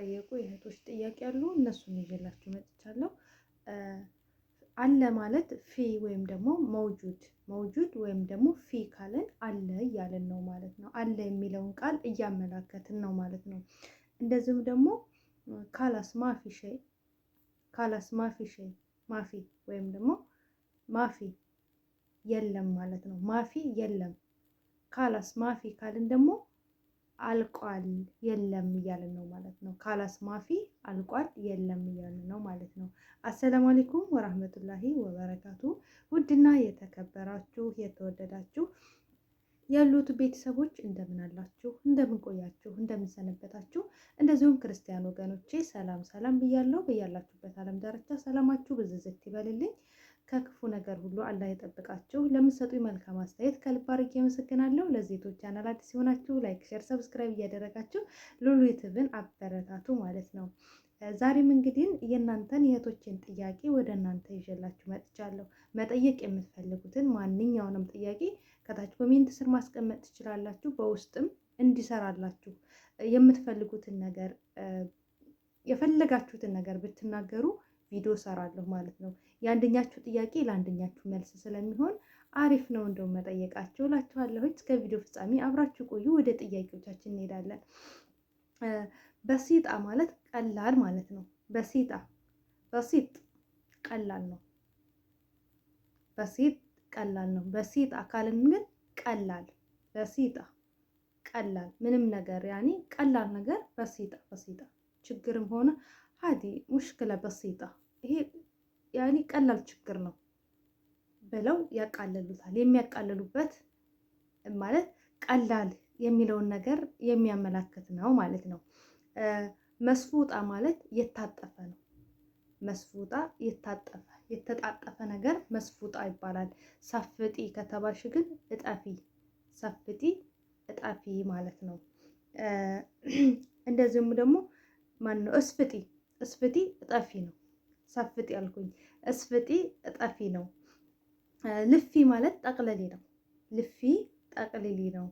የተጠየቁ የእህቶች ጥያቄ አሉ። እነሱን ይዤላችሁ መጥቻለሁ። አለ ማለት ፊ ወይም ደግሞ መውጁድ ወይም ደግሞ ፊ ካለን አለ እያለን ነው ማለት ነው። አለ የሚለውን ቃል እያመላከትን ነው ማለት ነው። እንደዚሁም ደግሞ ካላስ ማፊ ሸይ፣ ካላስ ማፊ ሸይ፣ ማፊ ወይም ደግሞ ማፊ የለም ማለት ነው። ማፊ የለም። ካላስ ማፊ ካልን ደግሞ አልቋል የለም እያልን ነው ማለት ነው። ካላስ ማፊ አልቋል የለም እያልን ነው ማለት ነው። አሰላሙ አለይኩም ወራህመቱላሂ ወበረካቱ። ውድና የተከበራችሁ የተወደዳችሁ ያሉት ቤተሰቦች እንደምን አላችሁ? እንደምን ቆያችሁ? እንደምን ሰነበታችሁ? እንደዚሁም ክርስቲያን ወገኖቼ ሰላም ሰላም ብያለሁ። በያላችሁበት ዓለም ዳርቻ ሰላማችሁ ብዝዝት ይበልልኝ። ከክፉ ነገር ሁሉ አላህ ይጠብቃችሁ። ለምትሰጡኝ መልካም አስተያየት ከልብ አድርጌ አመሰግናለሁ። ለዚህ ዩቲዩብ ቻናል አዲስ ሲሆናችሁ ላይክ፣ ሼር፣ ሰብስክራይብ እያደረጋችሁ ሉሉ ዩቲዩብን አበረታቱ ማለት ነው። ዛሬም እንግዲህ የእናንተን የእህቶችን ጥያቄ ወደ እናንተ ይዤላችሁ መጥቻለሁ። መጠየቅ የምትፈልጉትን ማንኛውንም ጥያቄ ከታች ኮሜንት ስር ማስቀመጥ ትችላላችሁ። በውስጥም እንዲሰራላችሁ የምትፈልጉትን ነገር የፈለጋችሁትን ነገር ብትናገሩ ቪዲዮ ሰራለሁ ማለት ነው። የአንደኛችሁ ጥያቄ ለአንደኛችሁ መልስ ስለሚሆን አሪፍ ነው እንደው መጠየቃችሁ እላችኋለሁ። እስከ ቪዲዮ ፍጻሜ አብራችሁ ቆዩ። ወደ ጥያቄዎቻችን እንሄዳለን። በሲጣ ማለት ቀላል ማለት ነው። በሲጥ ቀላል ነው። በሲጥ ቀላል ነው። በሲጣ አካልን ግን ቀላል፣ በሲጣ ቀላል ምንም ነገር ያኔ ቀላል ነገር በሲጣ ችግርም ሆነ ሀዲ ሙሽክለ በሲጣ ይሄ ያኔ ቀላል ችግር ነው ብለው ያቃልሉታል። የሚያቃልሉበት ማለት ቀላል የሚለውን ነገር የሚያመላክት ነው ማለት ነው። መስፉጣ ማለት የታጠፈ ነው። መስፉጣ የታጠፈ የተጣጠፈ ነገር መስፉጣ ይባላል። ሰፍጢ ከተባልሽ ግን እጠፊ፣ ሰፍጢ እጠፊ ማለት ነው። እንደዚሁም ደግሞ ማነው እስፍጢ እጠፊ ነው። ሰፍጢ ያልኩኝ እስፍጢ እጠፊ ነው። ልፊ ማለት ጠቅለሊ ነው። ልፊ ጠቅልሊ ነው።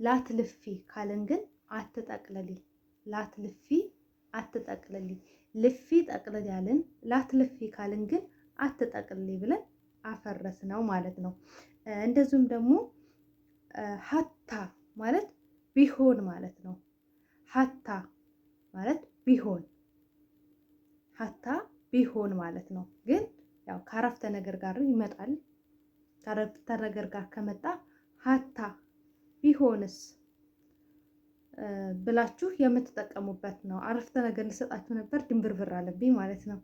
ላትልፊ ካልን ግን አትጠቅለሊ፣ ላትልፊ አትጠቅልሊ። ልፊ ጠቅልል ያልን ላትልፊ ካልን ግን አትጠቅልሊ ብለን አፈረስ ነው ማለት ነው። እንደዚሁም ደግሞ ሀታ ማለት ቢሆን ማለት ነው። ሀታ ማለት ቢሆን፣ ሀታ ቢሆን ማለት ነው። ግን ያው ከአረፍተ ነገር ጋር ይመጣል። ከአረፍተ ነገር ጋር ከመጣ ሀታ ቢሆንስ ብላችሁ የምትጠቀሙበት ነው። አረፍተ ነገር ልሰጣችሁ ነበር ድንብርብር አለብኝ ማለት ነው።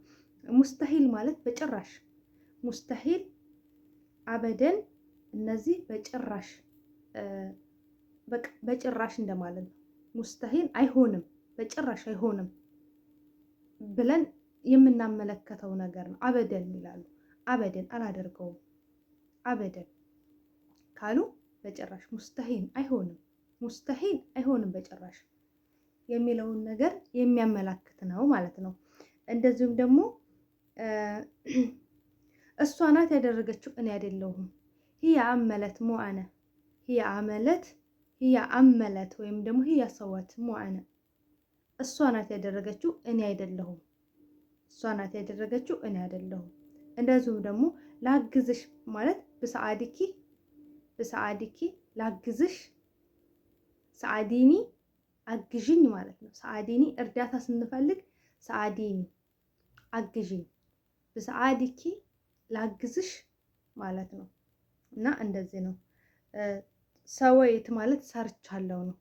ሙስተሂል ማለት በጭራሽ፣ ሙስተሂል አበደን፣ እነዚህ በጭራሽ በጭራሽ እንደማለት ነው። ሙስተሂል አይሆንም፣ በጭራሽ አይሆንም ብለን የምናመለከተው ነገር ነው። አበደን ይላሉ። አበደን አላደርገውም፣ አበደን ካሉ በጭራሽ ሙስተሂል አይሆንም፣ ሙስተሂል አይሆንም በጭራሽ የሚለውን ነገር የሚያመላክት ነው ማለት ነው። እንደዚሁም ደግሞ እሷ ናት ያደረገችው እኔ አይደለሁም። ሂያ አመለት ሞአነ፣ ሂያ አመለት፣ ሂያ አመለት ወይም ደግሞ ሂያ ሰወት ሞአነ፣ እሷ ናት ያደረገችው እኔ አይደለሁም። እሷ ናት ያደረገችው እኔ አይደለሁም። እንደዚሁም ደግሞ ላግዝሽ ማለት ብሰአዲኪ፣ ብሰአዲኪ ላግዝሽ፣ ሰአዲኒ አግዥኝ ማለት ነው። ሰአዲኒ እርዳታ ስንፈልግ ሰአዲኒ አግዥኝ፣ ብሰአዲኪ ላግዝሽ ማለት ነው። እና እንደዚህ ነው። ሰወይት ማለት ሰርቻለሁ ነው።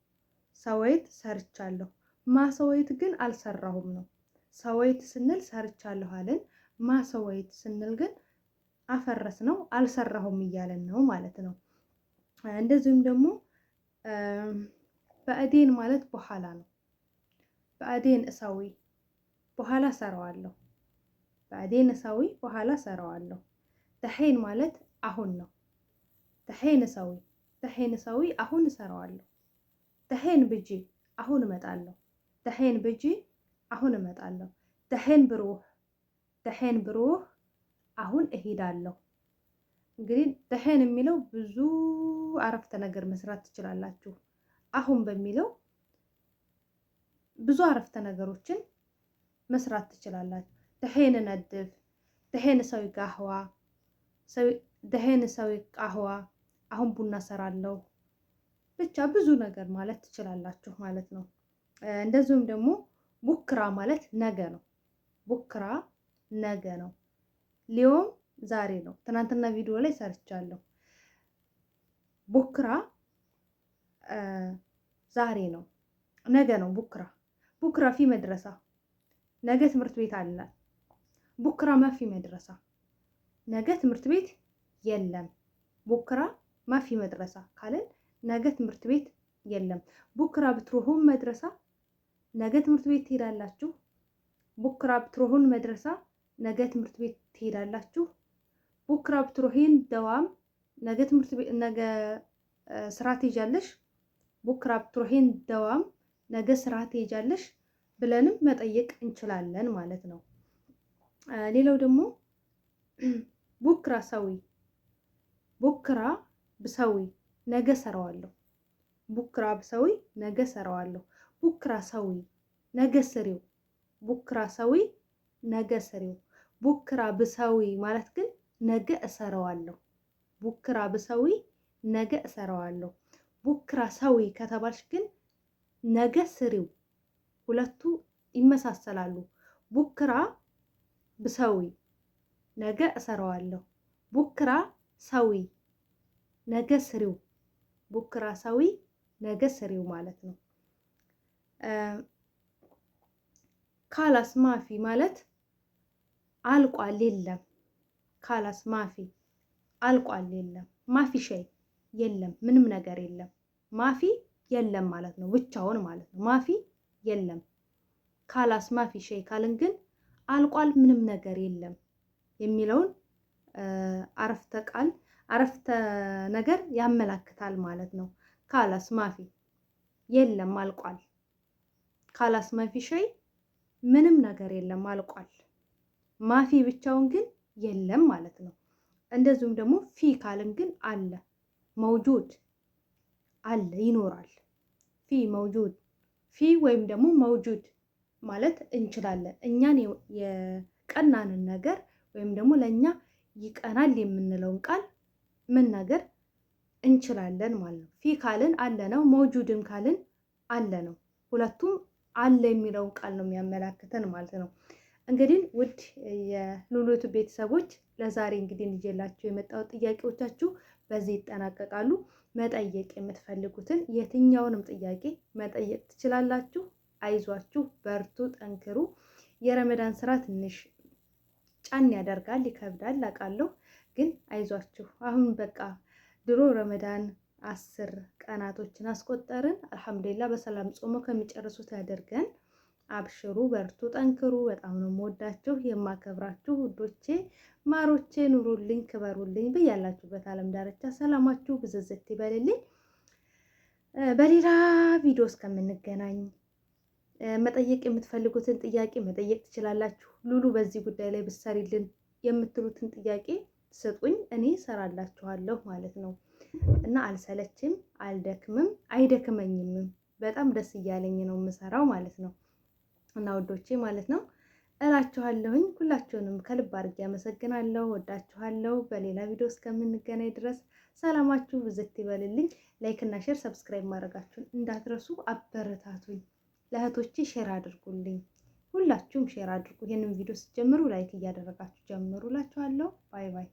ሰወይት ሰርቻለሁ። ማሰወይት ግን አልሰራሁም ነው። ሰወይት ስንል ሰርቻለሁ አለን። ማሰወይት ስንል ግን አፈረስ ነው፣ አልሰራሁም እያለን ነው ማለት ነው። እንደዚሁም ደግሞ በእዴን ማለት በኋላ ነው። በእዴን እሳዊ በኋላ ሰራዋለሁ። በእዴን እሳዊ በኋላ ሰራዋለሁ። ተሄን ማለት አሁን ነው። ተሄን እሳዊ፣ ተሄን እሳዊ አሁን እሰራዋለሁ። ተሄን ብጂ አሁን እመጣለሁ። ተሄን ብጂ አሁን እመጣለሁ። ተሄን ብሩህ፣ ተሄን ብሩህ አሁን እሄዳለሁ። እንግዲህ ተሄን የሚለው ብዙ አረፍተ ነገር መስራት ትችላላችሁ። አሁን በሚለው ብዙ አረፍተ ነገሮችን መስራት ትችላላችሁ። ደሄን ነድፍ፣ ደሄን ሰዊ ቃህዋ፣ ደሄን ሰዊ ቃህዋ፣ አሁን ቡና ሰራለሁ። ብቻ ብዙ ነገር ማለት ትችላላችሁ ማለት ነው። እንደዚሁም ደግሞ ቡክራ ማለት ነገ ነው። ቡክራ ነገ ነው። ሊዮም ዛሬ ነው። ትናንትና ቪዲዮ ላይ ሰርቻለሁ። ቡክራ ዛሬ ነው፣ ነገ ነው። ቡክራ ቡክራ ፊ መድረሳ፣ ነገ ትምህርት ቤት አለ። ቡክራ ማፊ መድረሳ፣ ነገ ትምህርት ቤት የለም። ቡክራ ማፊ መድረሳ ካለን ነገ ትምህርት ቤት የለም። ቡክራ ብትሮሁን መድረሳ፣ ነገ ትምህርት ቤት ትሄዳላችሁ። ቡክራ ብትሮሁን መድረሳ፣ ነገ ትምህርት ቤት ትሄዳላችሁ። ቡክራ ብትሮሂን ደዋም፣ ነገ ትምህርት ቤት ነገ ስራ ትሄጃለሽ። ቡክራ ብትሮሂን ደዋም፣ ነገ ስራ ትሄጃለሽ ብለንም መጠየቅ እንችላለን ማለት ነው። ሌላው ደግሞ ቡክራ ሰዊ፣ ቡክራ ብሰዊ ነገ ሰራዋለሁ። ቡክራ ብሰዊ ነገ ሰራዋለሁ። ቡክራ ሰዊ ነገ ስሪው፣ ቡክራ ሰዊ ነገ ስሪው። ቡክራ ብሰዊ ማለት ግን ነገ እሰራዋለሁ። ቡክራ ብሰዊ ነገ እሰራዋለሁ። ቡክራ ሰዊ ከተባልሽ ግን ነገ ስሪው። ሁለቱ ይመሳሰላሉ። ቡክራ ብሰዊ ነገ እሰራዋለሁ። ቡክራ ሰዊ ነገ ስሪው። ቡክራ ሰዊ ነገ ስሪው ማለት ነው። ካላስ ማፊ ማለት አልቋል የለም። ካላስ ማፊ አልቋል የለም። ማፊ ሸይ የለም፣ ምንም ነገር የለም። ማፊ የለም ማለት ነው፣ ብቻውን ማለት ነው። ማፊ የለም። ካላስ ማፊ ሸይ ካልን ግን አልቋል፣ ምንም ነገር የለም የሚለውን አረፍተ ቃል አረፍተ ነገር ያመላክታል ማለት ነው። ካላስ ማፊ የለም፣ አልቋል። ካላስ ማፊ ሸይ ምንም ነገር የለም፣ አልቋል። ማፊ ብቻውን ግን የለም ማለት ነው። እንደዚሁም ደግሞ ፊ ካልን ግን አለ፣ መውጁድ አለ፣ ይኖራል። ፊ መውጁድ፣ ፊ ወይም ደግሞ መውጁድ ማለት እንችላለን። እኛን የቀናንን ነገር ወይም ደግሞ ለእኛ ይቀናል የምንለውን ቃል መናገር እንችላለን ማለት ነው። ፊ ካልን አለ ነው፣ መውጁድም ካልን አለ ነው። ሁለቱም አለ የሚለውን ቃል ነው የሚያመላክተን ማለት ነው። እንግዲህ ውድ የሉሉት ቤተሰቦች ለዛሬ እንግዲህ ይዤላችሁ የመጣው ጥያቄዎቻችሁ በዚህ ይጠናቀቃሉ። መጠየቅ የምትፈልጉትን የትኛውንም ጥያቄ መጠየቅ ትችላላችሁ። አይዟችሁ፣ በርቱ፣ ጠንክሩ። የረመዳን ስራ ትንሽ ጫን ያደርጋል፣ ይከብዳል አውቃለሁ። ግን አይዟችሁ። አሁን በቃ ድሮ ረመዳን 10 ቀናቶችን አስቆጠርን። አልሐምዱሊላህ በሰላም ጾሞ ከሚጨርሱት ያደርገን። አብሽሩ፣ በርቱ፣ ጠንክሩ። በጣም ነው የምወዳችሁ የማከብራችሁ ውዶቼ ማሮቼ። ኑሩልኝ፣ ክበሩልኝ። በያላችሁበት ዓለም ዳርቻ ሰላማችሁ ብዝዝት ይበልልኝ። በሌላ ቪዲዮ እስከምንገናኝ መጠየቅ የምትፈልጉትን ጥያቄ መጠየቅ ትችላላችሁ። ሉሉ በዚህ ጉዳይ ላይ ብትሰሪልን የምትሉትን ጥያቄ ስጡኝ፣ እኔ ሰራላችኋለሁ ማለት ነው። እና አልሰለችም፣ አልደክምም፣ አይደክመኝምም። በጣም ደስ እያለኝ ነው የምሰራው ማለት ነው። እና ወዶቼ ማለት ነው እላችኋለሁኝ። ሁላችሁንም ከልብ አድርጌ አመሰግናለሁ፣ ወዳችኋለሁ። በሌላ ቪዲዮ እስከምንገናኝ ድረስ ሰላማችሁ ብዝት ይበልልኝ። ላይክ እና ሼር፣ ሰብስክራይብ ማድረጋችሁን እንዳትረሱ። አበረታቱኝ። ለእህቶቼ ሼር አድርጉልኝ። ሁላችሁም ሼር አድርጉ። ይህንን ቪዲዮ ስትጀምሩ ላይክ እያደረጋችሁ ጀምሩ እላችኋለሁ። ባይ ባይ።